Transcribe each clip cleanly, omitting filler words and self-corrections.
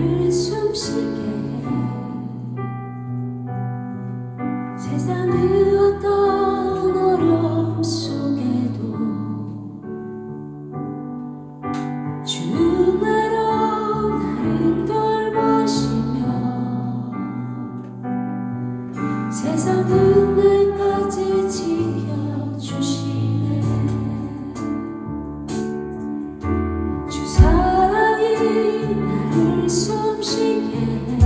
나를 숨쉬게 해. 세상의 어떤 어려움 속에도 주말로 나를 돌보시며 세상 끝날까지 지켜주시네. 주 사랑이 나를 숨쉬게 해.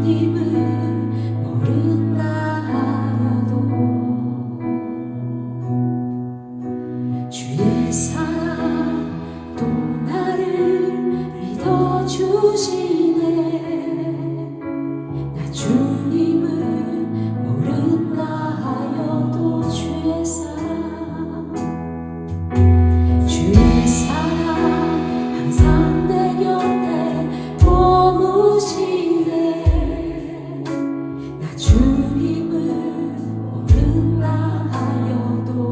주님을 모른다 하여도 주의 사랑 또 나를 믿어주시네. 나 주님을 모른다 하여도 주의 사랑 항상 내 곁에 머무시네. 나 주님을 모른다 하여도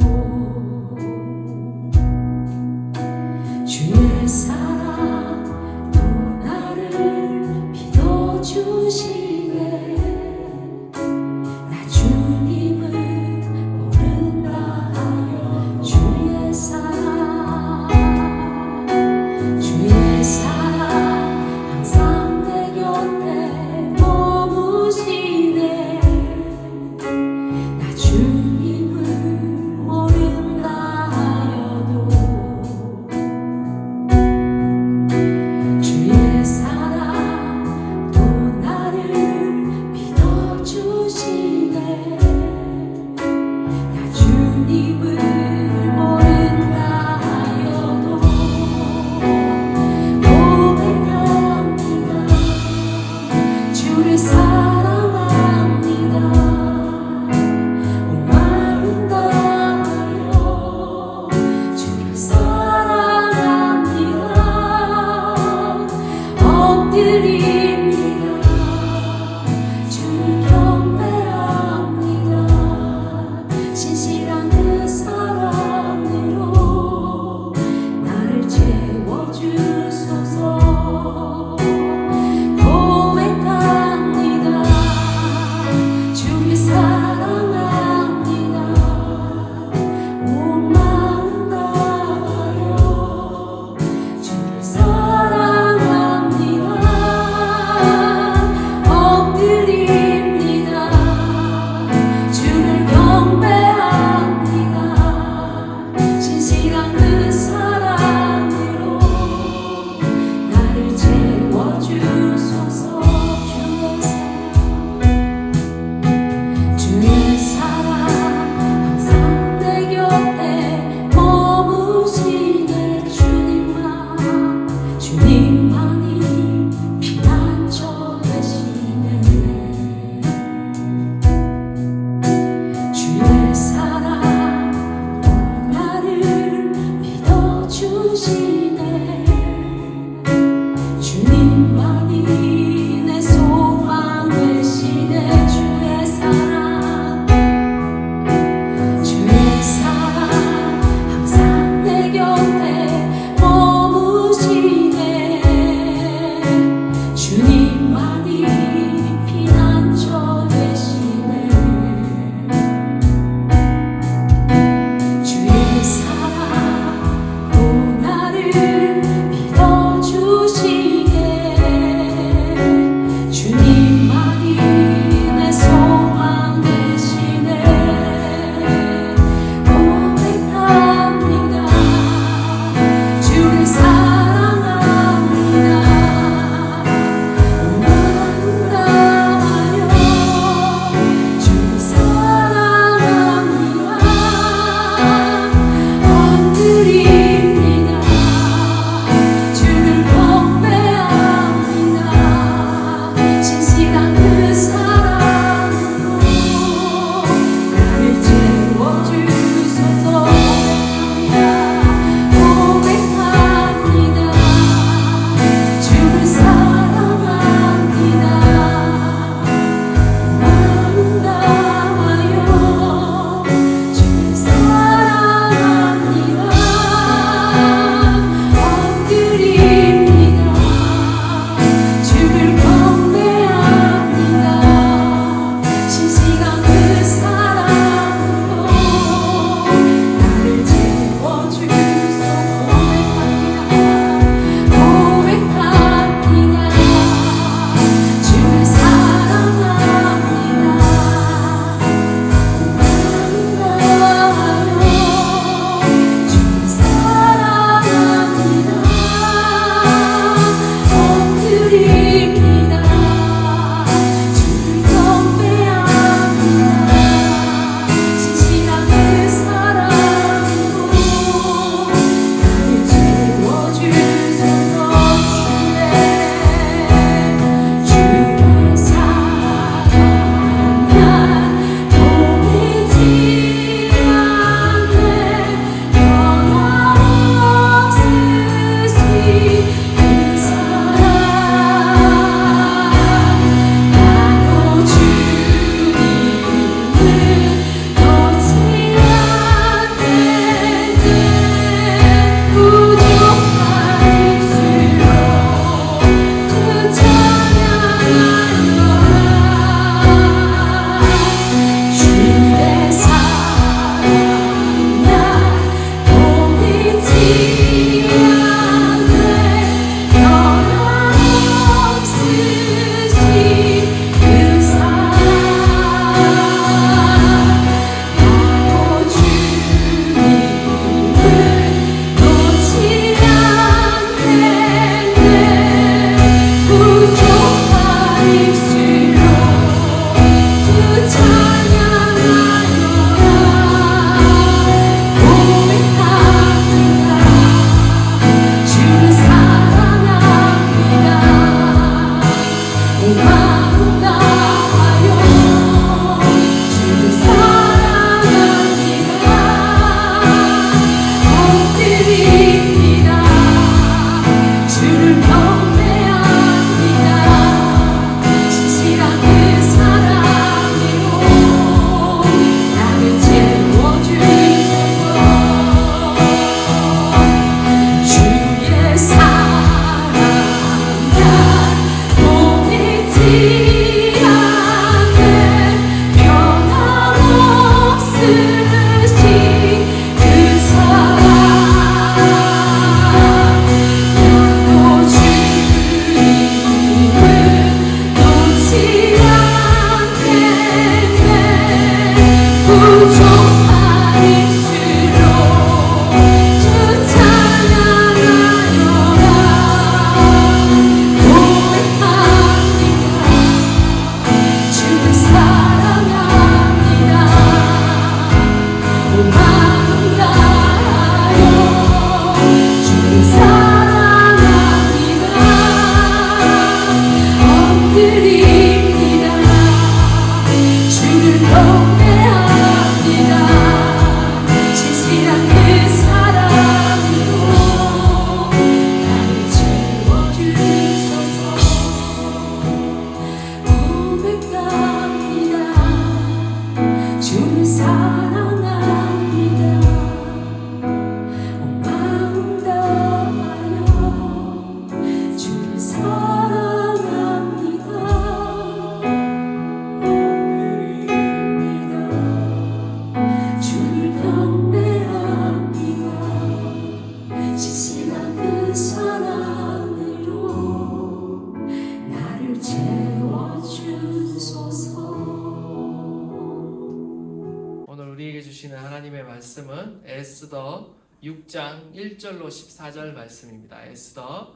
주의 사랑 또 나를 믿어주시네. 하나님의 말씀은 에스더 6장 1절로 14절 말씀입니다. 에스더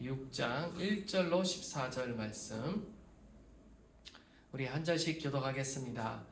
6장 1절로 14절 말씀. 우리 한 절씩 교독하겠습니다.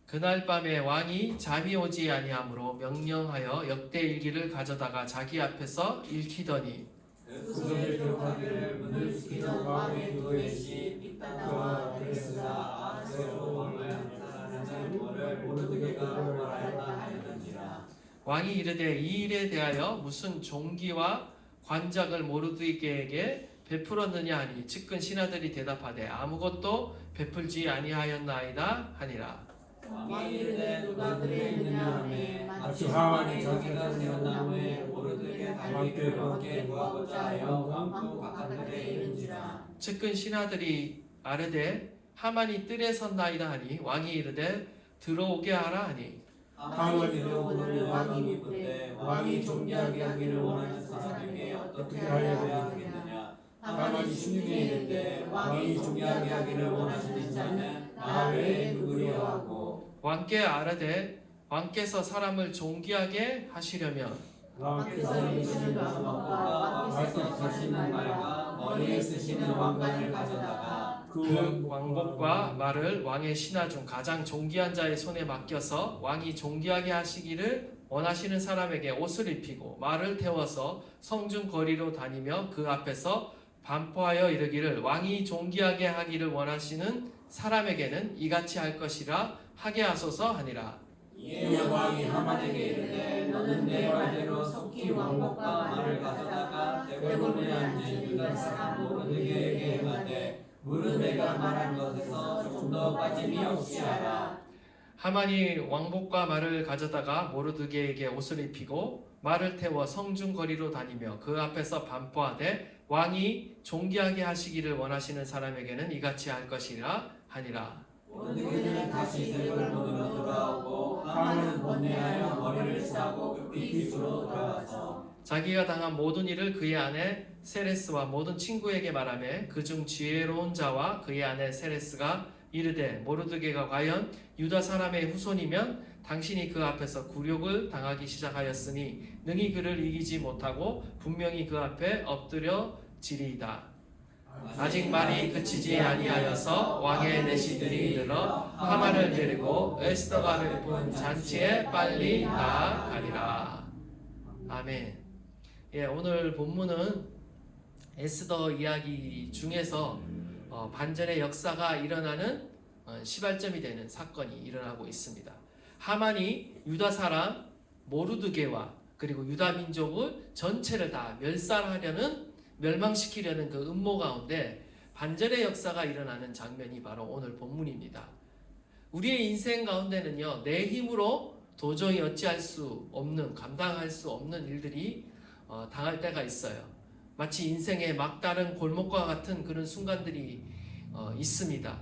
그날 밤에 왕이 잠이 오지 아니하므로 명령하여 역대일기를 가져다가 자기 앞에서 읽히더니 그들의 기록하기를 문을 지키던 왕의 두 외시 빅다와 그레스가 아세로 말하는 것을 모르드게가 말하였다 하였느니라. 왕이 이르되 이 일에 대하여 무슨 종기와 관작을 모르드게에게 베풀었느냐 하니 측근 신하들이 대답하되 아무것도 베풀지 아니하였나이다 하니라. 왕이 이르되 누가 그에 있느냐 하매 마치 하만이 자기가 세운 나무에 모르드게 달리기를 왕께 구하고자 하여 왕궁 바깥에 이른지라. 측근 신하들이 아뢰되 하만이 뜰에 섰나이다 하니 왕이 이르되 들어오게 하라 하니 하만이 들어오거늘 왕이 묻되 왕이 존귀하게 하기를 원하는 사람에게 어떻게 하여야 하겠느냐. 하만이 심중에 이르되 왕이 존귀하게 하기를 원하시는 자는 나 외에 누구리요 하고 왕께 아뢰되 왕께서 사람을 존귀하게 하시려면 왕께서 입으시는 왕관과 말씀 하시는 말과 머리에 쓰시는 왕관을 가져다가 그 왕복과 말을 왕의 신하 중 가장 존귀한 자의 손에 맡겨서 왕이 존귀하게 하시기를 원하시는 사람에게 옷을 입히고 말을 태워서 성중 거리로 다니며 그 앞에서 반포하여 이르기를 왕이 존귀하게 하기를 원하시는 사람에게는 이같이 할 것이라 하게 하소서 하니라. 이에 왕이 하만에게 이르되 너는 내 말대로 속히 왕복과 말을 가져다가 대궐문에 앉은 유다 사람 모르드게에게 행하되 무릇 내가 말한 것에서 조금 더 빠짐이 없이 하라. 하만이 왕복과 말을 가져다가 모르드게에게 옷을 입히고 말을 태워 성중 거리로 다니며 그 앞에서 반포하되 왕이 존귀하게 하시기를 원하시는 사람에게는 이같이 할 것이라 하니라. 모르드게는 다시 대궐문으로 돌아오고 하만은 번뇌하여 머리를 싸고 급히 집으로 돌아가서 자기가 당한 모든 일을 그의 아내 세레스와 모든 친구에게 말하며 그중 지혜로운 자와 그의 아내 세레스가 이르되 모르드게가 과연 유다 사람의 후손이면 당신이 그 앞에서 굴욕을 당하기 시작하였으니 능히 그를 이기지 못하고 분명히 그 앞에 엎드려지리이다. 아직 말이 그치지 아니하여서 왕의 내시들이 들어 하만을 데리고 에스더가 베푼 잔치에 빨리 나아가리라. 아멘. 예, 오늘 본문은 에스더 이야기 중에서 반전의 역사가 일어나는 시발점이 되는 사건이 일어나고 있습니다. 하만이 유다 사람 모르드게와 그리고 유다 민족을 전체를 다 멸망시키려는 그 음모 가운데 반전의 역사가 일어나는 장면이 바로 오늘 본문입니다. 우리의 인생 가운데는요, 내 힘으로 도저히 어찌할 수 없는, 감당할 수 없는 일들이 당할 때가 있어요. 마치 인생의 막다른 골목과 같은 그런 순간들이 있습니다.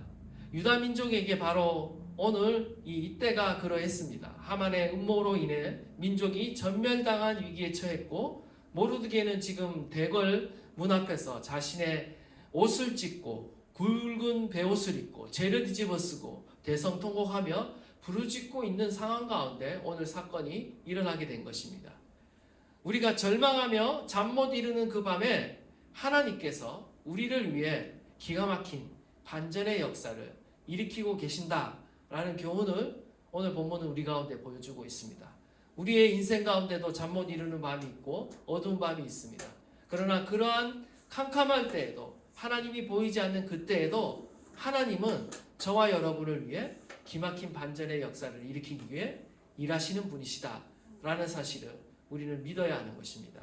유다 민족에게 바로 오늘 이때가 그러했습니다. 하만의 음모로 인해 민족이 전멸당한 위기에 처했고 모르드게는 지금 대궐 문 앞에서 자신의 옷을 찢고 굵은 베옷을 입고 죄를 뒤집어 쓰고 대성통곡하며 부르짖고 있는 상황 가운데 오늘 사건이 일어나게 된 것입니다. 우리가 절망하며 잠 못 이루는 그 밤에 하나님께서 우리를 위해 기가 막힌 반전의 역사를 일으키고 계신다라는 교훈을 오늘 본문은 우리 가운데 보여주고 있습니다. 우리의 인생 가운데도 잠 못 이루는 밤이 있고 어두운 밤이 있습니다. 그러나 그러한 캄캄할 때에도 하나님이 보이지 않는 그때에도 하나님은 저와 여러분을 위해 기막힌 반전의 역사를 일으키기 위해 일하시는 분이시다라는 사실을 우리는 믿어야 하는 것입니다.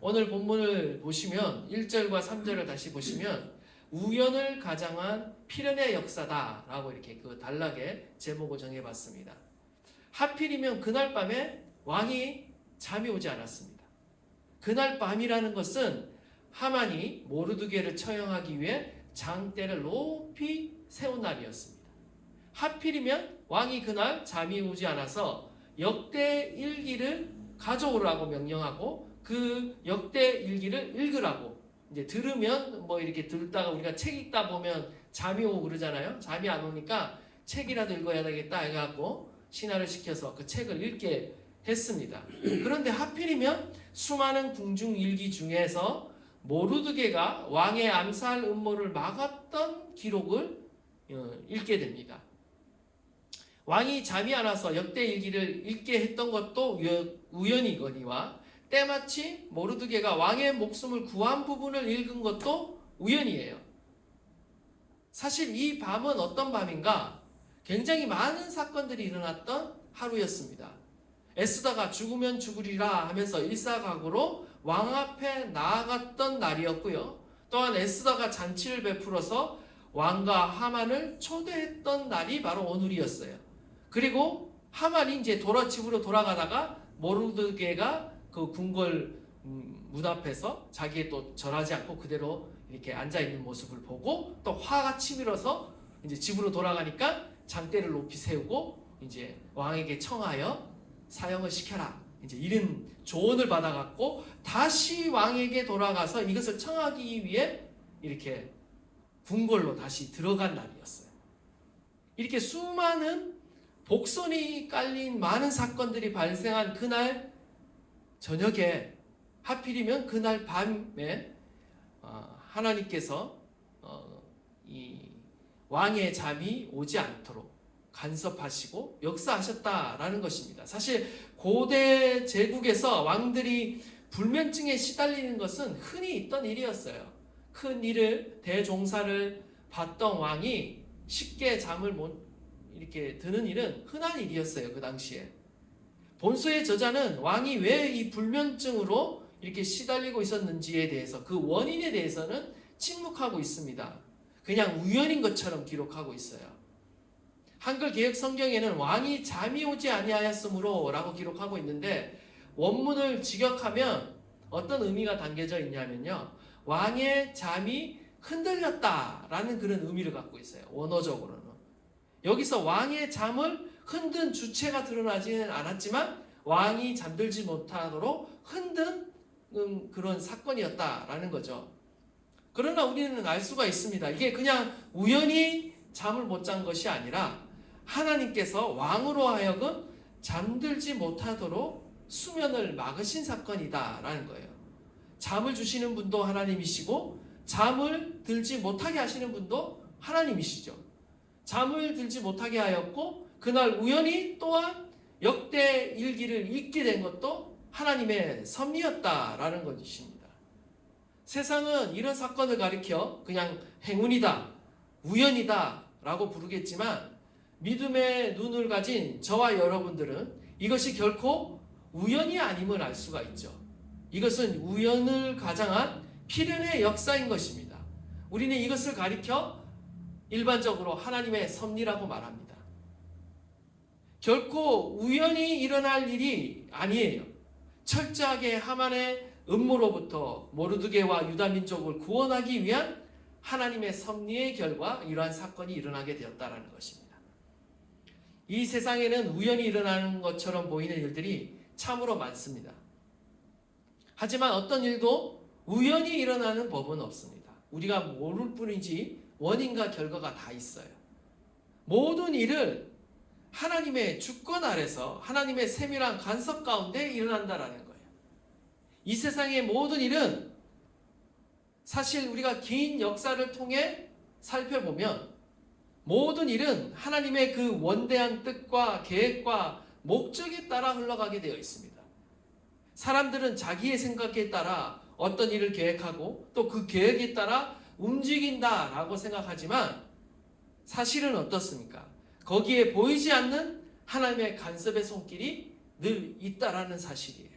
오늘 본문을 보시면 1절과 3절을 다시 보시면 우연을 가장한 필연의 역사다라고 이렇게 그 단락에 제목을 정해봤습니다. 하필이면 그날 밤에 왕이 잠이 오지 않았습니다. 그날 밤이라는 것은 하만이 모르드게를 처형하기 위해 장대를 높이 세운 날이었습니다. 하필이면 왕이 그날 잠이 오지 않아서 역대 일기를 가져오라고 명령하고 그 역대 일기를 읽으라고 이제 들으면 뭐 이렇게 듣다가 우리가 책 읽다 보면 잠이 오고 그러잖아요. 잠이 안 오니까 책이라도 읽어야 되겠다 해갖고 신하를 시켜서 그 책을 읽게 했습니다. 그런데 하필이면 수많은 궁중 일기 중에서 모르드게가 왕의 암살 음모를 막았던 기록을 읽게 됩니다. 왕이 잠이 안 와서 역대 일기를 읽게 했던 것도 우연이거니와 때마치 모르드게가 왕의 목숨을 구한 부분을 읽은 것도 우연이에요. 사실 이 밤은 어떤 밤인가? 굉장히 많은 사건들이 일어났던 하루였습니다. 에스더가 죽으면 죽으리라 하면서 일사각오로 왕 앞에 나아갔던 날이었고요. 또한 에스더가 잔치를 베풀어서 왕과 하만을 초대했던 날이 바로 오늘이었어요. 그리고 하만이 이제 집으로 돌아가다가 모르드게가 그 궁궐 문 앞에서 자기의 또 절하지 않고 그대로 이렇게 앉아 있는 모습을 보고 또 화가 치밀어서 이제 집으로 돌아가니까 장대를 높이 세우고 이제 왕에게 청하여 사형을 시켜라. 이제 이런 조언을 받아갖고 다시 왕에게 돌아가서 이것을 청하기 위해 이렇게 궁궐로 다시 들어간 날이었어요. 이렇게 수많은 복선이 깔린 많은 사건들이 발생한 그날 저녁에 하필이면 그날 밤에 하나님께서 이 왕의 잠이 오지 않도록 간섭하시고 역사하셨다라는 것입니다. 사실 고대 제국에서 왕들이 불면증에 시달리는 것은 흔히 있던 일이었어요. 큰 일을 대종사를 받던 왕이 쉽게 잠을 못 이렇게 드는 일은 흔한 일이었어요. 그 당시에. 본서의 저자는 왕이 왜 이 불면증으로 이렇게 시달리고 있었는지에 대해서 그 원인에 대해서는 침묵하고 있습니다. 그냥 우연인 것처럼 기록하고 있어요. 한글 개역 성경에는 왕이 잠이 오지 아니하였으므로 라고 기록하고 있는데 원문을 직역하면 어떤 의미가 담겨져 있냐면요. 왕의 잠이 흔들렸다라는 그런 의미를 갖고 있어요. 원어적으로는. 여기서 왕의 잠을 흔든 주체가 드러나지는 않았지만 왕이 잠들지 못하도록 흔든 그런 사건이었다라는 거죠. 그러나 우리는 알 수가 있습니다. 이게 그냥 우연히 잠을 못 잔 것이 아니라 하나님께서 왕으로 하여금 잠들지 못하도록 수면을 막으신 사건이다라는 거예요. 잠을 주시는 분도 하나님이시고 잠을 들지 못하게 하시는 분도 하나님이시죠. 잠을 들지 못하게 하였고 그날 우연히 또한 역대 일기를 읽게 된 것도 하나님의 섭리였다라는 것이십니다. 세상은 이런 사건을 가리켜 그냥 행운이다, 우연이다 라고 부르겠지만 믿음의 눈을 가진 저와 여러분들은 이것이 결코 우연이 아님을 알 수가 있죠. 이것은 우연을 가장한 필연의 역사인 것입니다. 우리는 이것을 가리켜 일반적으로 하나님의 섭리라고 말합니다. 결코 우연히 일어날 일이 아니에요. 철저하게 하만의 음모로부터 모르드게와 유다 민족을 구원하기 위한 하나님의 섭리의 결과 이러한 사건이 일어나게 되었다는 것입니다. 이 세상에는 우연히 일어나는 것처럼 보이는 일들이 참으로 많습니다. 하지만 어떤 일도 우연히 일어나는 법은 없습니다. 우리가 모를 뿐이지 원인과 결과가 다 있어요. 모든 일을 하나님의 주권 아래서 하나님의 세밀한 간섭 가운데 일어난다라는 거예요. 이 세상의 모든 일은 사실 우리가 긴 역사를 통해 살펴보면 모든 일은 하나님의 그 원대한 뜻과 계획과 목적에 따라 흘러가게 되어 있습니다. 사람들은 자기의 생각에 따라 어떤 일을 계획하고 또 그 계획에 따라 움직인다라고 생각하지만 사실은 어떻습니까? 거기에 보이지 않는 하나님의 간섭의 손길이 늘 있다라는 사실이에요.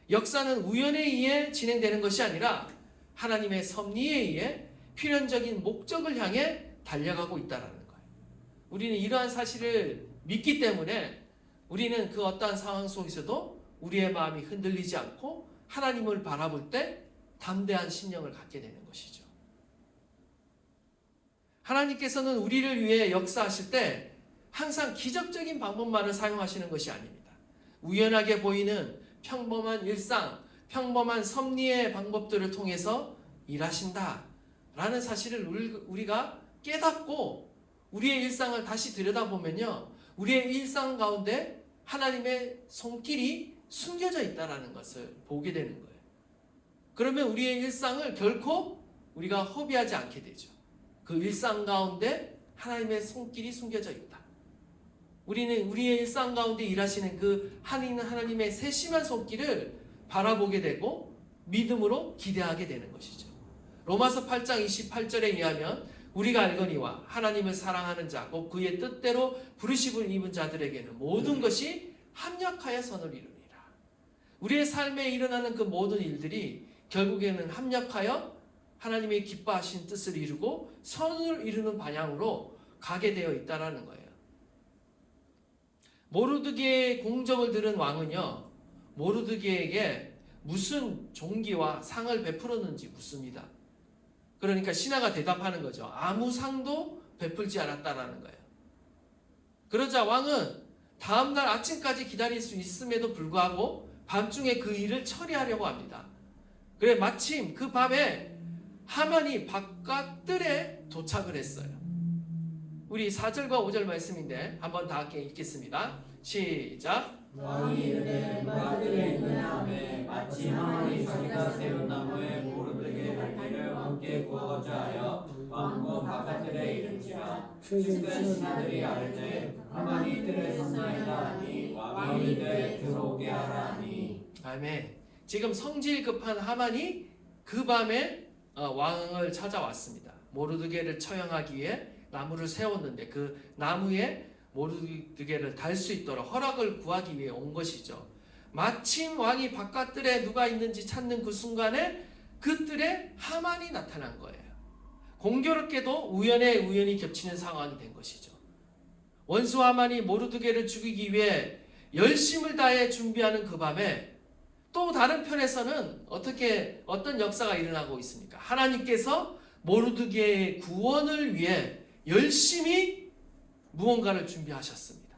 역사는 우연에 의해 진행되는 것이 아니라 하나님의 섭리에 의해 필연적인 목적을 향해 달려가고 있다라는 거예요. 우리는 이러한 사실을 믿기 때문에 우리는 그 어떠한 상황 속에서도 우리의 마음이 흔들리지 않고 하나님을 바라볼 때 담대한 심령을 갖게 되는 것이죠. 하나님께서는 우리를 위해 역사하실 때 항상 기적적인 방법만을 사용하시는 것이 아닙니다. 우연하게 보이는 평범한 일상, 평범한 섭리의 방법들을 통해서 일하신다라는 사실을 우리가 깨닫고 우리의 일상을 다시 들여다보면요, 우리의 일상 가운데 하나님의 손길이 숨겨져 있다라는 것을 보게 되는 거예요. 그러면 우리의 일상을 결코 우리가 허비하지 않게 되죠. 그 일상 가운데 하나님의 손길이 숨겨져 있다. 우리는 우리의 일상 가운데 일하시는 그 하나님의 세심한 손길을 바라보게 되고 믿음으로 기대하게 되는 것이죠. 로마서 8장 28절에 의하면 우리가 알거니와 하나님을 사랑하는 자 곧 그의 뜻대로 부르심을 입은 자들에게는 모든 것이 합력하여 선을 이루니라. 우리의 삶에 일어나는 그 모든 일들이 결국에는 합력하여 하나님의 기뻐하신 뜻을 이루고 선을 이루는 방향으로 가게 되어 있다라는 거예요. 모르드게의 공적을 들은 왕은요, 모르드게에게 무슨 종기와 상을 베풀었는지 묻습니다. 그러니까 신하가 대답하는 거죠. 아무 상도 베풀지 않았다라는 거예요. 그러자 왕은 다음날 아침까지 기다릴 수 있음에도 불구하고 밤중에 그 일을 처리하려고 합니다. 그래 마침 그 밤에 하만이 바깥들에 도착을 했어요. 우리 4절과 5절 말씀인데 한번 다 함께 읽겠습니다. 시작. 왕이 이르되 누가 들에 있느냐 하매 마치 하만이 자기가 세운 나무에 모르드게 달기를 왕께 구하고자 하여 왕궁 바깥들에 이른지라. 그 신하들이 알되 하만이 뜰에 섰나이다 하니 왕이 이르되 들어오게 하라 하니. 아멘. 지금 성질 급한 하만이 그 밤에 왕을 찾아왔습니다. 모르드게를 처형하기 위해 나무를 세웠는데 그 나무에 모르드게를 달 수 있도록 허락을 구하기 위해 온 것이죠. 마침 왕이 바깥들에 누가 있는지 찾는 그 순간에 그 뜰에 하만이 나타난 거예요. 공교롭게도 우연에 우연이 겹치는 상황이 된 것이죠. 원수 하만이 모르드게를 죽이기 위해 열심을 다해 준비하는 그 밤에 또 다른 편에서는 어떤 역사가 일어나고 있습니까? 하나님께서 모르드게의 구원을 위해 열심히 무언가를 준비하셨습니다.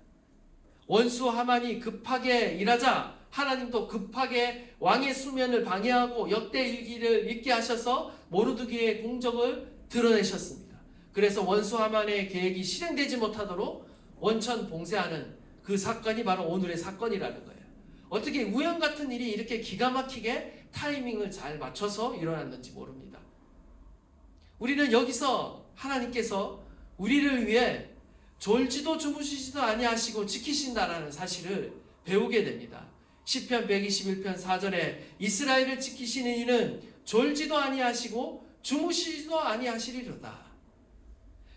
원수 하만이 급하게 일하자 하나님도 급하게 왕의 수면을 방해하고 역대 일기를 읽게 하셔서 모르드게의 공적을 드러내셨습니다. 그래서 원수 하만의 계획이 실행되지 못하도록 원천 봉쇄하는 그 사건이 바로 오늘의 사건이라는 거예요. 어떻게 우연 같은 일이 이렇게 기가 막히게 타이밍을 잘 맞춰서 일어났는지 모릅니다. 우리는 여기서 하나님께서 우리를 위해 졸지도 주무시지도 아니하시고 지키신다라는 사실을 배우게 됩니다. 시편 121편 4절에 이스라엘을 지키시는 이는 졸지도 아니하시고 주무시지도 아니하시리로다.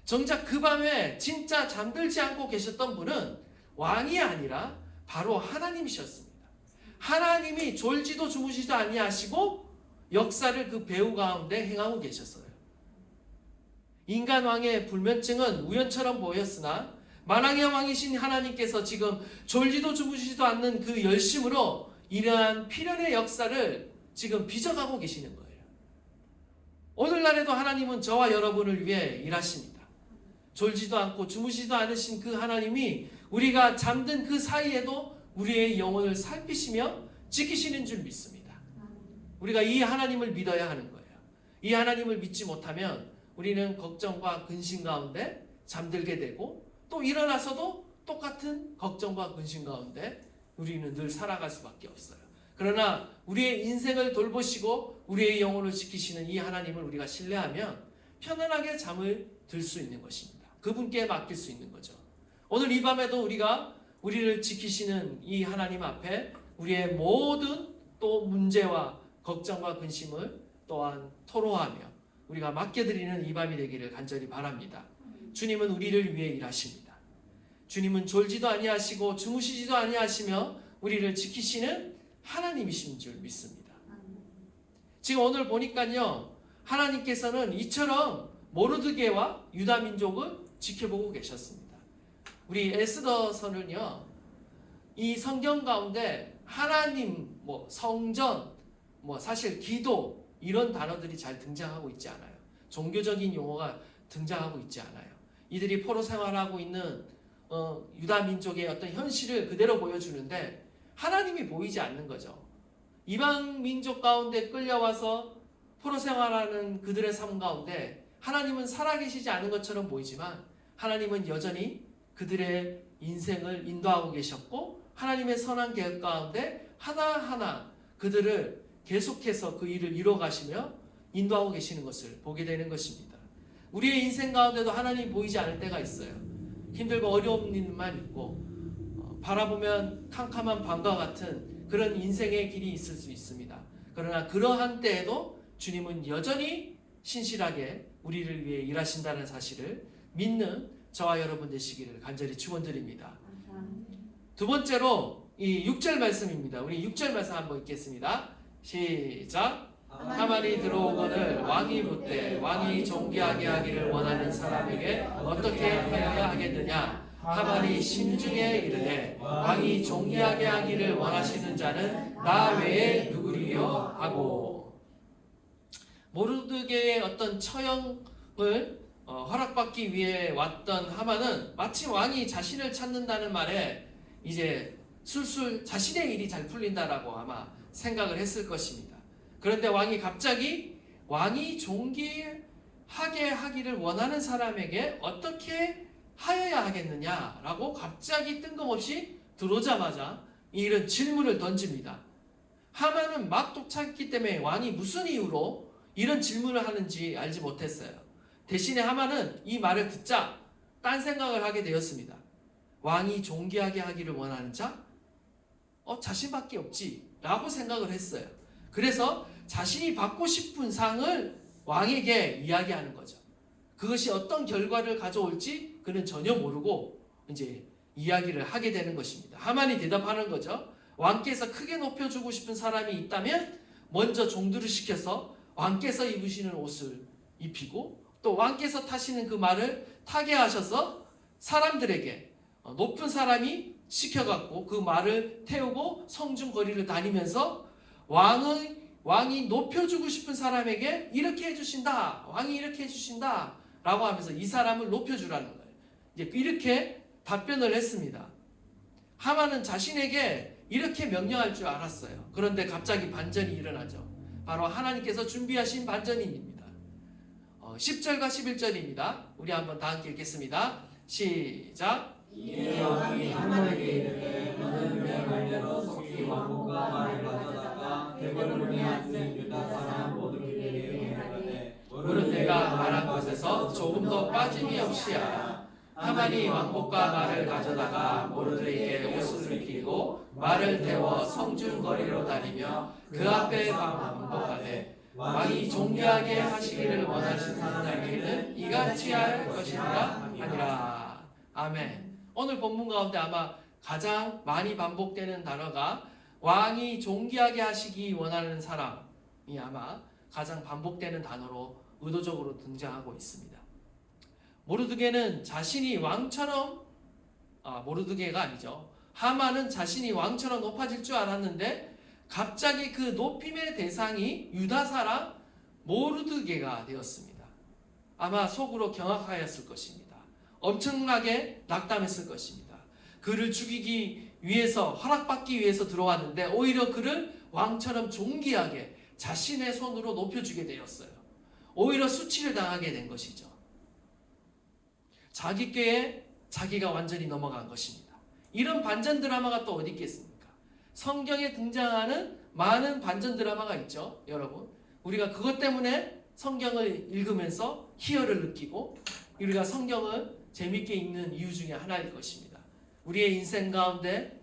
정작 그 밤에 진짜 잠들지 않고 계셨던 분은 왕이 아니라 바로 하나님이셨습니다. 하나님이 졸지도 주무시지도 아니하시고 역사를 그 배후 가운데 행하고 계셨어요. 인간 왕의 불면증은 우연처럼 보였으나 만왕의 왕이신 하나님께서 지금 졸지도 주무시지도 않는 그 열심으로 이러한 필연의 역사를 지금 빚어가고 계시는 거예요. 오늘날에도 하나님은 저와 여러분을 위해 일하십니다. 졸지도 않고 주무시지도 않으신 그 하나님이 우리가 잠든 그 사이에도 우리의 영혼을 살피시며 지키시는 줄 믿습니다. 우리가 이 하나님을 믿어야 하는 거예요. 이 하나님을 믿지 못하면 우리는 걱정과 근심 가운데 잠들게 되고 또 일어나서도 똑같은 걱정과 근심 가운데 우리는 늘 살아갈 수밖에 없어요. 그러나 우리의 인생을 돌보시고 우리의 영혼을 지키시는 이 하나님을 우리가 신뢰하면 편안하게 잠을 들 수 있는 것입니다. 그분께 맡길 수 있는 거죠. 오늘 이 밤에도 우리가 우리를 지키시는 이 하나님 앞에 우리의 모든 또 문제와 걱정과 근심을 또한 토로하며 우리가 맡겨드리는 이 밤이 되기를 간절히 바랍니다. 주님은 우리를 위해 일하십니다. 주님은 졸지도 아니하시고 주무시지도 아니하시며 우리를 지키시는 하나님이신 줄 믿습니다. 지금 오늘 보니까요, 하나님께서는 이처럼 모르드게와 유다 민족을 지켜보고 계셨습니다. 우리 에스더서는요, 이 성경 가운데 하나님, 성전, 사실 기도 이런 단어들이 잘 등장하고 있지 않아요. 종교적인 용어가 등장하고 있지 않아요. 이들이 포로 생활하고 있는 유다 민족의 어떤 현실을 그대로 보여주는데 하나님이 보이지 않는 거죠. 이방 민족 가운데 끌려와서 포로 생활하는 그들의 삶 가운데 하나님은 살아계시지 않은 것처럼 보이지만 하나님은 여전히 그들의 인생을 인도하고 계셨고 하나님의 선한 계획 가운데 하나하나 그들을 계속해서 그 일을 이뤄가시며 인도하고 계시는 것을 보게 되는 것입니다. 우리의 인생 가운데도 하나님이 보이지 않을 때가 있어요. 힘들고 어려운 일만 있고 바라보면 캄캄한 밤과 같은 그런 인생의 길이 있을 수 있습니다. 그러나 그러한 때에도 주님은 여전히 신실하게 우리를 위해 일하신다는 사실을 믿는 저와 여러분 되시기를 간절히 축원드립니다. 두 번째로 이 6절 말씀입니다. 우리 6절 말씀 한번 읽겠습니다. 시작. 하만이 들어오거늘 왕이 묻되 왕이 존귀하게 하기를 원하는 사람에게 어떻게 하여야 하겠느냐. 하만이 심중에 이르되 왕이 존귀하게 하기를 원하시는 자는 나 외에 누구리요 하고. 모르드게의 어떤 처형을 허락받기 위해 왔던 하만은 마치 왕이 자신을 찾는다는 말에 이제 술술 자신의 일이 잘 풀린다라고 아마 생각을 했을 것입니다. 그런데 왕이 갑자기 왕이 존귀하게 하기를 원하는 사람에게 어떻게 하여야 하겠느냐라고 갑자기 뜬금없이 들어오자마자 이런 질문을 던집니다. 하만은 막 독찼기 때문에 왕이 무슨 이유로 이런 질문을 하는지 알지 못했어요. 대신에 하만은 이 말을 듣자 딴 생각을 하게 되었습니다. 왕이 존귀하게 하기를 원하는 자? 자신밖에 없지 라고 생각을 했어요. 그래서 자신이 받고 싶은 상을 왕에게 이야기하는 거죠. 그것이 어떤 결과를 가져올지 그는 전혀 모르고 이제 이야기를 하게 되는 것입니다. 하만이 대답하는 거죠. 왕께서 크게 높여주고 싶은 사람이 있다면 먼저 종들을 시켜서 왕께서 입으시는 옷을 입히고 또 왕께서 타시는 그 말을 타게 하셔서 사람들에게 높은 사람이 시켜갖고 그 말을 태우고 성중 거리를 다니면서 왕이 높여주고 싶은 사람에게 이렇게 해주신다. 왕이 이렇게 해주신다. 라고 하면서 이 사람을 높여주라는 거예요. 이제 이렇게 답변을 했습니다. 하만은 자신에게 이렇게 명령할 줄 알았어요. 그런데 갑자기 반전이 일어나죠. 바로 하나님께서 준비하신 반전입니다. 10절과 11절입니다. 우리 한번 다 함께 읽겠습니다. 시작. 이에 왕이 하만에게 이르되 너는 내 말대로 속히 왕국과 말을 가져다가 대궐문에 앉은 유다 사람 모르드게에게 행하되 무릇 내가 말한 것에서 조금 더 빠짐이 없이 하라. 하만이 왕복과 말을 가져다가 모르드게에게 옷을 입히고 말을 태워 성중 거리로 다니며 그 앞에 반복하되 왕이 존귀하게 하시기를 원하시는 자에게는 이같이 할 것이니라 하니라. 아멘. 오늘 본문 가운데 아마 가장 많이 반복되는 단어가 왕이 존귀하게 하시기 원하는 사람이 아마 가장 반복되는 단어로 의도적으로 등장하고 있습니다. 모르드게는 자신이 왕처럼 모르드게가 아니죠. 하만은 자신이 왕처럼 높아질 줄 알았는데 갑자기 그 높임의 대상이 유다 사람 모르드게가 되었습니다. 아마 속으로 경악하였을 것입니다. 엄청나게 낙담했을 것입니다. 그를 죽이기 위해서 허락받기 위해서 들어왔는데 오히려 그를 왕처럼 존귀하게 자신의 손으로 높여주게 되었어요. 오히려 수치를 당하게 된 것이죠. 자기 꾀에 자기가 완전히 넘어간 것입니다. 이런 반전 드라마가 또 어디 있겠습니까? 성경에 등장하는 많은 반전 드라마가 있죠. 여러분, 우리가 그것 때문에 성경을 읽으면서 희열을 느끼고 우리가 성경을 재밌게 읽는 이유 중에 하나일 것입니다. 우리의 인생 가운데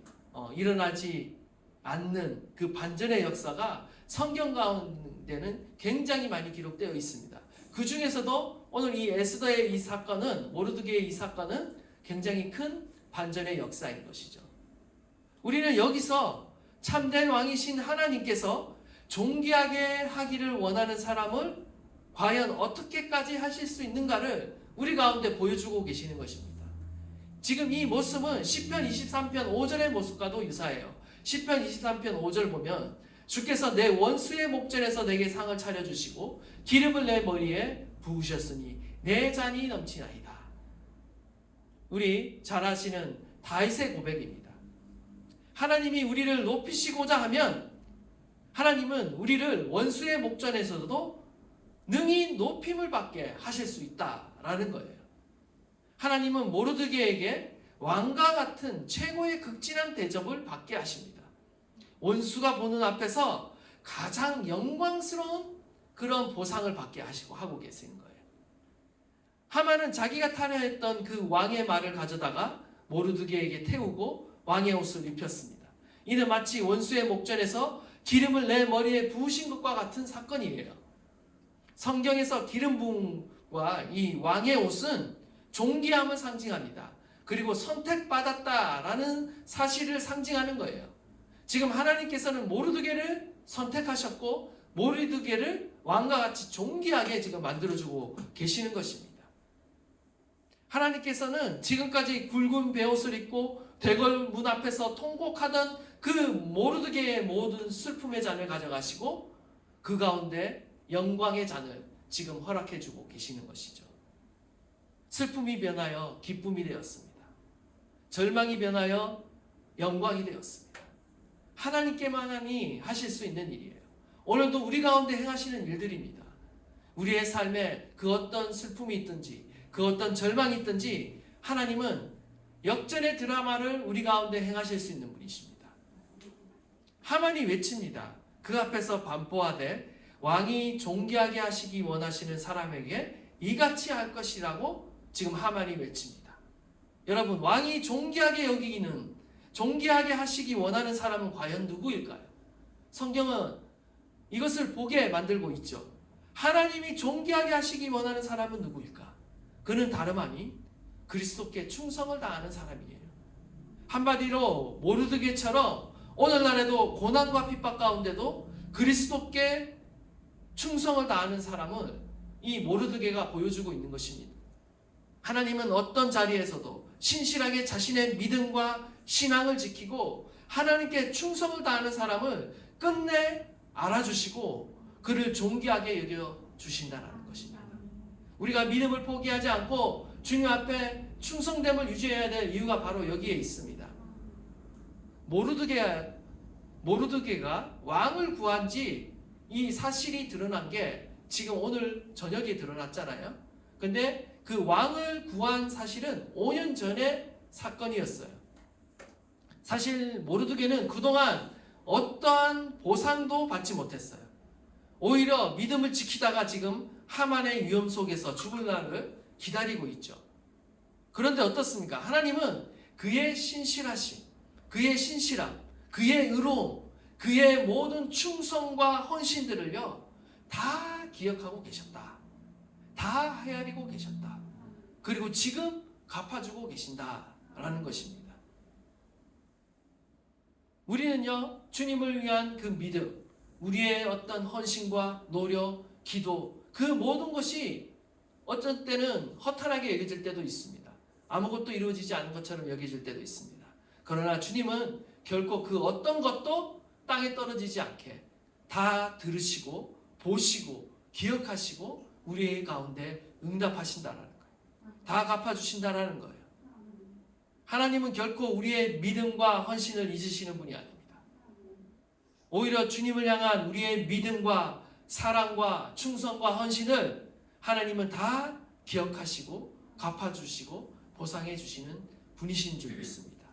일어나지 않는 그 반전의 역사가 성경 가운데는 굉장히 많이 기록되어 있습니다. 그 중에서도 오늘 이 에스더의 이 사건은, 모르드게의 이 사건은 굉장히 큰 반전의 역사인 것이죠. 우리는 여기서 참된 왕이신 하나님께서 존귀하게 하기를 원하는 사람을 과연 어떻게까지 하실 수 있는가를 우리 가운데 보여주고 계시는 것입니다. 지금 이 모습은 시편 23편 5절의 모습과도 유사해요. 시편 23편 5절 보면 주께서 내 원수의 목전에서 내게 상을 차려주시고 기름을 내 머리에 부으셨으니 내 잔이 넘치나이다. 우리 잘 아시는 다윗의 고백입니다. 하나님이 우리를 높이시고자 하면 하나님은 우리를 원수의 목전에서도 능히 높임을 받게 하실 수 있다라는 거예요. 하나님은 모르드게에게 왕과 같은 최고의 극진한 대접을 받게 하십니다. 원수가 보는 앞에서 가장 영광스러운 그런 보상을 받게 하고 계신 거예요. 하만은 자기가 타려 했던 그 왕의 말을 가져다가 모르드게에게 태우고 왕의 옷을 입혔습니다. 이는 마치 원수의 목전에서 기름을 내 머리에 부으신 것과 같은 사건이에요. 성경에서 기름 부음과 이 왕의 옷은 존귀함을 상징합니다. 그리고 선택받았다라는 사실을 상징하는 거예요. 지금 하나님께서는 모르드게를 선택하셨고 모르드게를 왕과 같이 존귀하게 지금 만들어주고 계시는 것입니다. 하나님께서는 지금까지 굵은 베옷을 입고 대궐 문 앞에서 통곡하던 그 모르드게의 모든 슬픔의 잔을 가져가시고 그 가운데 영광의 잔을 지금 허락해주고 계시는 것이죠. 슬픔이 변하여 기쁨이 되었습니다. 절망이 변하여 영광이 되었습니다. 하나님께만이 하실 수 있는 일이에요. 오늘도 우리 가운데 행하시는 일들입니다. 우리의 삶에 그 어떤 슬픔이 있든지 그 어떤 절망이 있든지 하나님은 역전의 드라마를 우리 가운데 행하실 수 있는 분이십니다. 하만이 외칩니다. 그 앞에서 반포하되 왕이 존귀하게 하시기 원하시는 사람에게 이같이 할 것이라고 지금 하만이 외칩니다. 여러분, 왕이 존귀하게 여기기는 존귀하게 하시기 원하는 사람은 과연 누구일까요? 성경은 이것을 보게 만들고 있죠. 하나님이 존귀하게 하시기 원하는 사람은 누구일까? 그는 다름 아닌 그리스도께 충성을 다하는 사람이에요. 한마디로 모르드게처럼 오늘날에도 고난과 핍박 가운데도 그리스도께 충성을 다하는 사람을 이 모르드게가 보여주고 있는 것입니다. 하나님은 어떤 자리에서도 신실하게 자신의 믿음과 신앙을 지키고 하나님께 충성을 다하는 사람을 끝내 알아주시고 그를 존귀하게 여겨주신다는 것입니다. 우리가 믿음을 포기하지 않고 주님 앞에 충성됨을 유지해야 될 이유가 바로 여기에 있습니다. 모르드게가 왕을 구한 지 이 사실이 드러난 게 지금 오늘 저녁에 드러났잖아요. 근데 그 왕을 구한 사실은 5년 전의 사건이었어요. 사실 모르드게는 그동안 어떠한 보상도 받지 못했어요. 오히려 믿음을 지키다가 지금 하만의 위험 속에서 죽을 날을 기다리고 있죠. 그런데 어떻습니까? 하나님은 그의 신실하심, 그의 신실함, 그의 의로움, 그의 모든 충성과 헌신들을요 다 기억하고 계셨다. 다 헤아리고 계셨다. 그리고 지금 갚아주고 계신다라는 것입니다. 우리는요 주님을 위한 그 믿음, 우리의 어떤 헌신과 노력, 기도 그 모든 것이 어떤 때는 허탈하게 여겨질 때도 있습니다. 아무것도 이루어지지 않은 것처럼 여겨질 때도 있습니다. 그러나 주님은 결코 그 어떤 것도 땅에 떨어지지 않게 다 들으시고 보시고 기억하시고 우리의 가운데 응답하신다라는 거예요. 다 갚아주신다라는 거예요. 하나님은 결코 우리의 믿음과 헌신을 잊으시는 분이 아닙니다. 오히려 주님을 향한 우리의 믿음과 사랑과 충성과 헌신을 하나님은 다 기억하시고 갚아주시고 보상해 주시는 분이신 줄 믿습니다.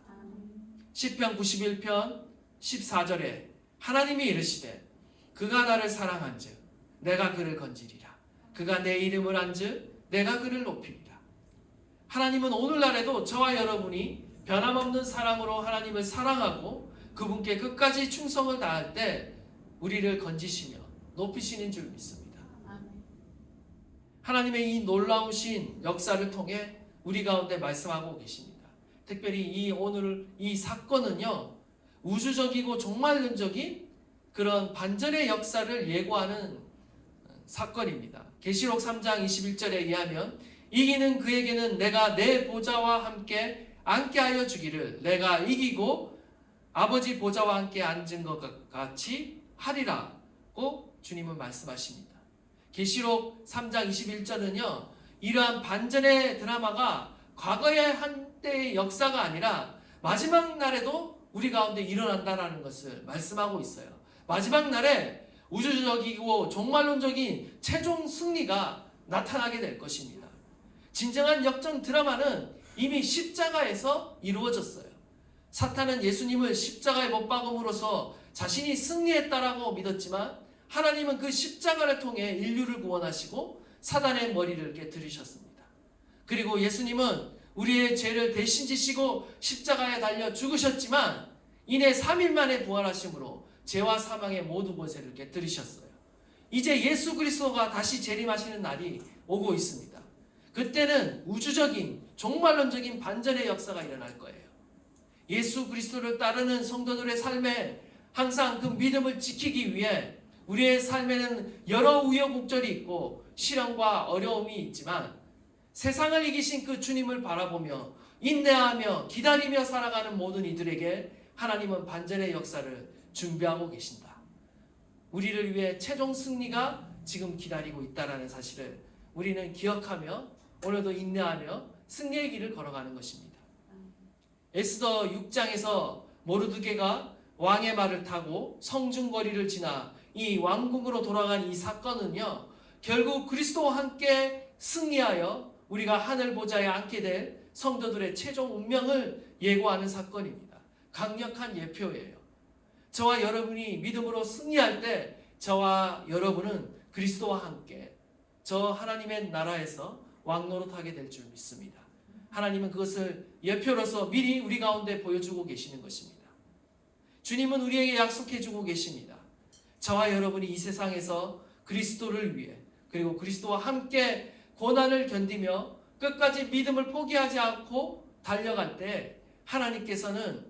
시편 91편 14절에 하나님이 이르시되 그가 나를 사랑한즉 내가 그를 건지리라. 그가 내 이름을 안즉 내가 그를 높이리라. 하나님은 오늘날에도 저와 여러분이 변함없는 사랑으로 하나님을 사랑하고 그분께 끝까지 충성을 다할 때 우리를 건지시며 높이시는 줄 믿습니다. 하나님의 이 놀라우신 역사를 통해 우리 가운데 말씀하고 계십니다. 특별히 오늘 이 사건은요 우주적이고 종말론적인 그런 반전의 역사를 예고하는 사건입니다. 계시록 3장 21절에 의하면 이기는 그에게는 내가 내 보좌와 함께 앉게 하여 주기를 내가 이기고 아버지 보좌와 함께 앉은 것 같이 하리라고 주님은 말씀하십니다. 계시록 3장 21절은요 이러한 반전의 드라마가 과거의 한때의 역사가 아니라 마지막 날에도 우리 가운데 일어난다는 것을 말씀하고 있어요. 마지막 날에 우주적이고 종말론적인 최종 승리가 나타나게 될 것입니다. 진정한 역전 드라마는 이미 십자가에서 이루어졌어요. 사탄은 예수님을 십자가에 못 박음으로써 자신이 승리했다라고 믿었지만 하나님은 그 십자가를 통해 인류를 구원하시고 사단의 머리를 깨뜨리셨습니다. 그리고 예수님은 우리의 죄를 대신 지시고 십자가에 달려 죽으셨지만 이내 3일 만에 부활하심으로 죄와 사망의 모두 권세를 깨뜨리셨어요. 이제 예수 그리스도가 다시 재림하시는 날이 오고 있습니다. 그때는 우주적인 종말론적인 반전의 역사가 일어날 거예요. 예수 그리스도를 따르는 성도들의 삶에 항상 그 믿음을 지키기 위해 우리의 삶에는 여러 우여곡절이 있고 시련과 어려움이 있지만 세상을 이기신 그 주님을 바라보며 인내하며 기다리며 살아가는 모든 이들에게 하나님은 반전의 역사를 준비하고 계신다. 우리를 위해 최종 승리가 지금 기다리고 있다는 사실을 우리는 기억하며 오늘도 인내하며 승리의 길을 걸어가는 것입니다. 에스더 6장에서 모르드게가 왕의 말을 타고 성중거리를 지나 이 왕궁으로 돌아간 이 사건은요, 결국 그리스도와 함께 승리하여 우리가 하늘 보좌에 앉게 될 성도들의 최종 운명을 예고하는 사건입니다. 강력한 예표예요. 저와 여러분이 믿음으로 승리할 때 저와 여러분은 그리스도와 함께 저 하나님의 나라에서 왕노릇하게 될 줄 믿습니다. 하나님은 그것을 예표로서 미리 우리 가운데 보여주고 계시는 것입니다. 주님은 우리에게 약속해주고 계십니다. 저와 여러분이 이 세상에서 그리스도를 위해 그리고 그리스도와 함께 고난을 견디며 끝까지 믿음을 포기하지 않고 달려갈 때 하나님께서는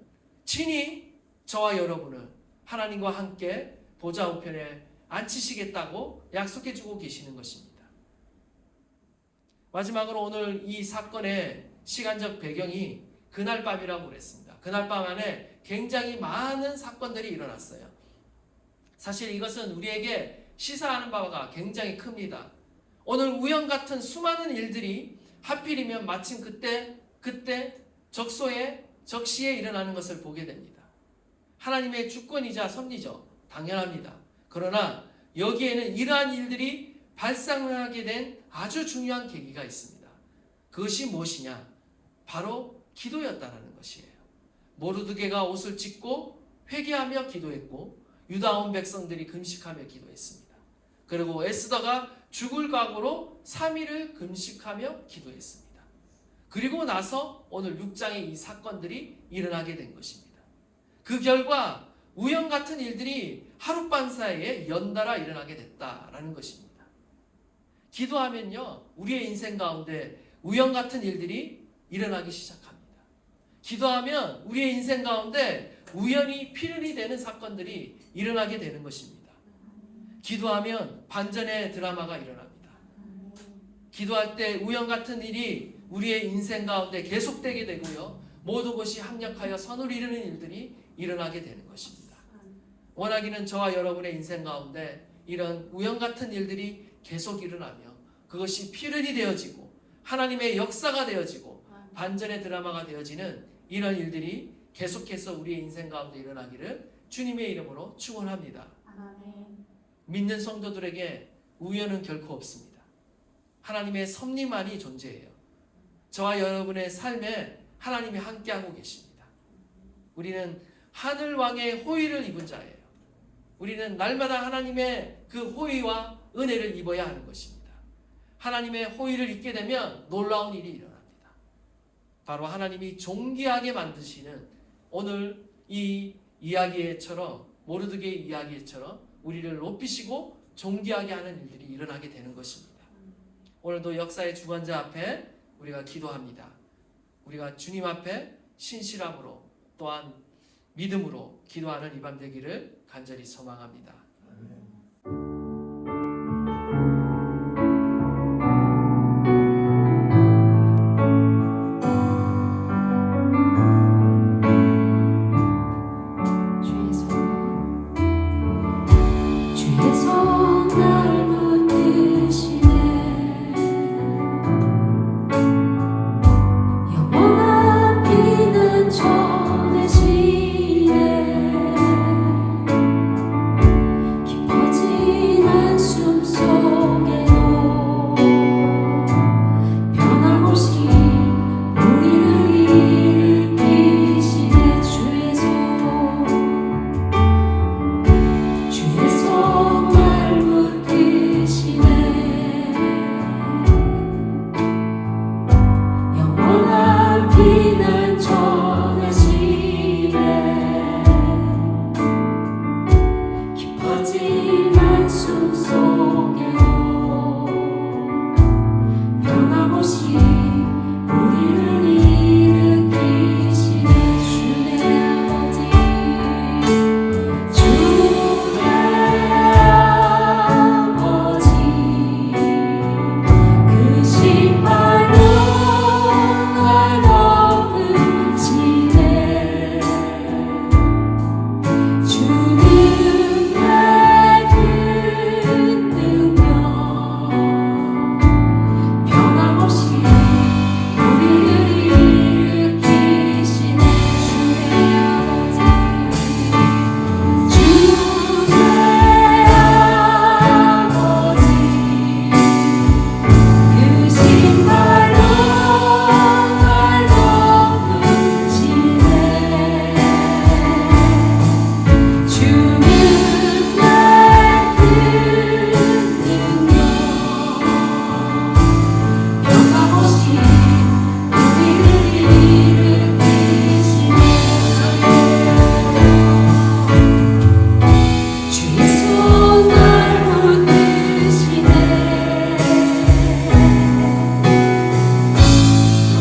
친히 저와 여러분을 하나님과 함께 보좌 우편에 앉히시겠다고 약속해주고 계시는 것입니다. 마지막으로 오늘 이 사건의 시간적 배경이 그날 밤이라고 그랬습니다. 그날 밤 안에 굉장히 많은 사건들이 일어났어요. 사실 이것은 우리에게 시사하는 바가 굉장히 큽니다. 오늘 우연 같은 수많은 일들이 하필이면 마침 그때 적시에 일어나는 것을 보게 됩니다. 하나님의 주권이자 섭리죠. 당연합니다. 그러나 여기에는 이러한 일들이 발생하게 된 아주 중요한 계기가 있습니다. 그것이 무엇이냐? 바로 기도였다는 것이에요. 모르드게가 옷을 찢고 회개하며 기도했고 유다 온 백성들이 금식하며 기도했습니다. 그리고 에스더가 죽을 각오로 3일을 금식하며 기도했습니다. 그리고 나서 오늘 6장의 이 사건들이 일어나게 된 것입니다. 그 결과 우연 같은 일들이 하룻밤 사이에 연달아 일어나게 됐다라는 것입니다. 기도하면요, 우리의 인생 가운데 우연 같은 일들이 일어나기 시작합니다. 기도하면 우리의 인생 가운데 우연히 필연이 되는 사건들이 일어나게 되는 것입니다. 기도하면 반전의 드라마가 일어납니다. 기도할 때 우연 같은 일이 우리의 인생 가운데 계속되게 되고요, 모든 것이 합력하여 선을 이루는 일들이 일어나게 되는 것입니다. 원하기는 저와 여러분의 인생 가운데 이런 우연 같은 일들이 계속 일어나며 그것이 필연이 되어지고 하나님의 역사가 되어지고 반전의 드라마가 되어지는 이런 일들이 계속해서 우리의 인생 가운데 일어나기를 주님의 이름으로 축원합니다. 믿는 성도들에게 우연은 결코 없습니다. 하나님의 섭리만이 존재해요. 저와 여러분의 삶에 하나님이 함께하고 계십니다. 우리는 하늘왕의 호의를 입은 자예요. 우리는 날마다 하나님의 그 호의와 은혜를 입어야 하는 것입니다. 하나님의 호의를 입게 되면 놀라운 일이 일어납니다. 바로 하나님이 존귀하게 만드시는 오늘 이 이야기처럼 모르드게의 이야기처럼 우리를 높이시고 존귀하게 하는 일들이 일어나게 되는 것입니다. 오늘도 역사의 주관자 앞에 우리가 기도합니다. 우리가 주님 앞에 신실함으로 또한 믿음으로 기도하는 이 밤 되기를 간절히 소망합니다. 저 대신에 피난 전하시네 깊어진 한숨 속에도 변함없이 우리를 일으키시네 주의 아버지 주의 아버지 그 신발로 날 덮으시네 주는 내 능력 변함없이 우리를 일으키시네 주의 아버지 주의 아버지 그 신발로 날 덮으시네 주는 내 능력 변함없이 우리를 일으키시네 주의 손 날 붙드시네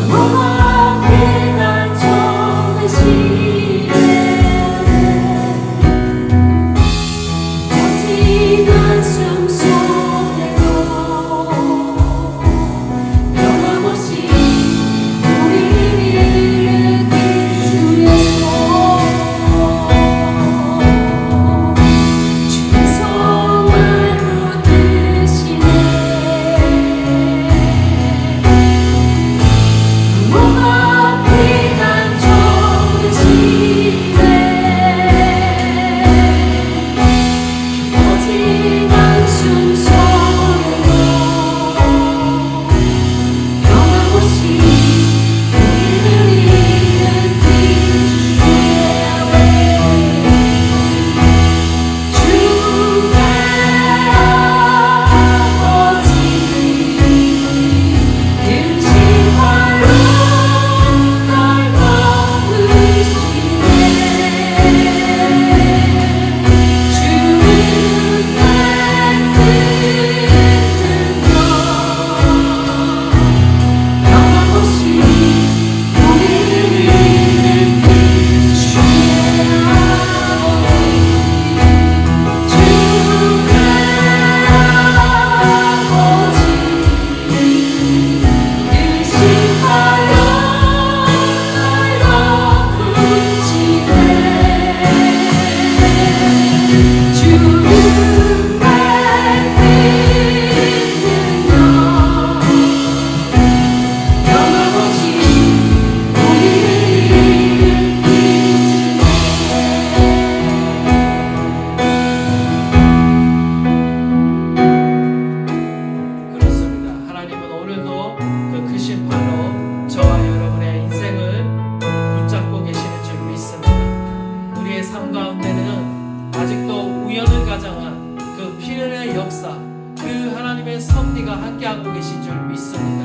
너와 피난 전하시네 거친 한숨 속에도 변함없이 우리를 일으킬 주의 손 주의 손 날 붙드시네 너와 피난 전하시네 거친 한숨 속에도 변함없이 우리를 일으킬 주의 아버지 주의 아버지 그 신발로 날 덮으시네 주는 내 능력 변함없이 우리를 일으킬 주의 아버지 주의 아버지 그 신발로 날 덮으시네 주는 내 능력 변함없이 우리를 그렇습니다. 하나님은 오늘도 그 크신 팔로 저와 여러분의 인생을 붙잡고 계시는 줄 믿습니다. 우리의 삶 가운데는 아직도 우연을 가장한 그 필연의 역사, 그 하나님의 섭리가 함께하고 계신 줄 믿습니다.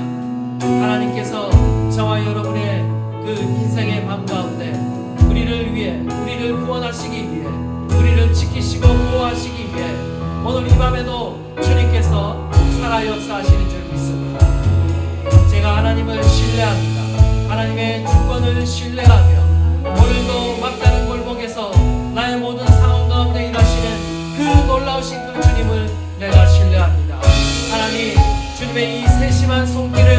하나님께서 저와 여러분의 그 인생의 밤 가운데 우리를 위해, 우리를 구원하시기 위해, 우리를 지키시고 보호하시기 위해 오늘 이 밤에도 주님께서 살아 역사하시는 줄 믿습니다. 제가 하나님을 신뢰합니다. 하나님의 주권을 신뢰하며 오늘도 막다른 골목에서 나의 모든 상황 가운데 일하시는 그 놀라우신 그 주님을 내가 신뢰합니다. 하나님, 주님의 이 세심한 손길을